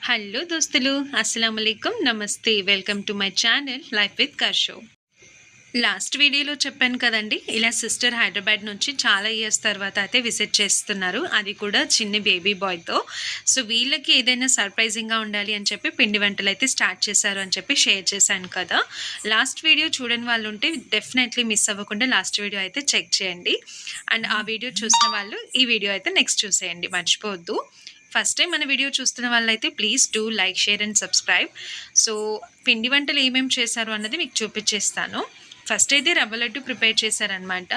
Hello దోస్తులు, అస్సలం అయికం, నమస్తే. Welcome to my channel life with Karsho. Last వీడియోలో చెప్పాను కదండి, ఇలా సిస్టర్ హైదరాబాద్ నుంచి చాలా ఇయర్స్ తర్వాత అయితే విజిట్ చేస్తున్నారు, అది కూడా చిన్న బేబీ బాయ్తో. సో వీళ్ళకి ఏదైనా సర్ప్రైజింగ్గా ఉండాలి అని చెప్పి పిండి వంటలు అయితే స్టార్ట్ చేశారు అని చెప్పి షేర్ చేశాను కదా. లాస్ట్ వీడియో చూడని వాళ్ళు ఉంటే డెఫినెట్లీ మిస్ అవ్వకుండా లాస్ట్ వీడియో అయితే చెక్ చేయండి. అండ్ ఆ వీడియో చూసిన వాళ్ళు ఈ వీడియో అయితే నెక్స్ట్ చూసేయండి, మర్చిపోవద్దు. ఫస్ట్ టైం మన వీడియో చూస్తున్న వాళ్ళైతే please do like, share and subscribe. So పిండి వంటలు ఏమేమి చేశారు అన్నది మీకు చూపించేస్తాను. ఫస్ట్ అయితే రవ్వ లడ్డు ప్రిపేర్ చేశారనమాట.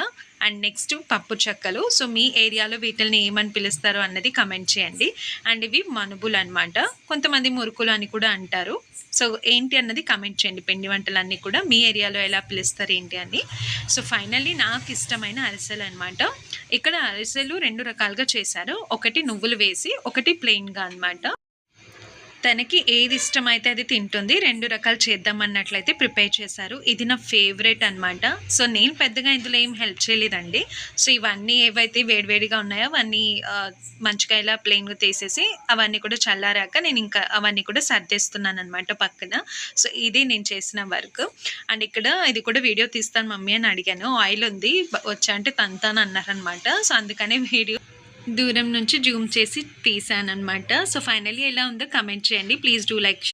అండ్ నెక్స్ట్ పప్పు చెక్కలు. సో మీ ఏరియాలో వీటిని ఏమని పిలుస్తారో అన్నది కమెంట్ చేయండి. అండ్ ఇవి మనుబులు అనమాట, కొంతమంది మురుకులు అని కూడా అంటారు. సో ఏంటి అన్నది కమెంట్ చేయండి. పిండి వంటలన్నీ కూడా మీ ఏరియాలో ఎలా పిలుస్తారు ఏంటి అని. సో ఫైనల్లీ నాకు ఇష్టమైన అరిసెలు అనమాట. ఇక్కడ అరిసెలు రెండు రకాలుగా చేశారు, ఒకటి నువ్వులు వేసి, ఒకటి ప్లెయిన్గా అనమాట. తనకి ఏది ఇష్టమైతే అది తింటుంది, రెండు రకాలు చేద్దామన్నట్లయితే ప్రిపేర్ చేశారు. ఇది నా ఫేవరెట్ అనమాట. సో నేను పెద్దగా ఇందులో ఏం హెల్ప్ చేయలేదండి. సో ఇవన్నీ ఏవైతే వేడివేడిగా ఉన్నాయో అవన్నీ మంచిగా ఇలా ప్లెయిన్గా తీసేసి అవన్నీ కూడా చల్లారాక నేను ఇంకా అవన్నీ కూడా సర్దేస్తున్నాను అనమాట పక్కన. సో ఇది నేను చేసిన వర్క్. అండ్ ఇక్కడ ఇది కూడా వీడియో తీస్తాను మమ్మీ అని అడిగాను, ఆయిల్ ఉంది వచ్చా అంటే తంతాను అన్నారనమాట. సో అందుకనే వీడియో దూరం నుంచి జూమ్ చేసి తీసానమాట. సో ఫైనల్లీ ఎలా ఉందో కమెంట్ చేయండి. Please do like.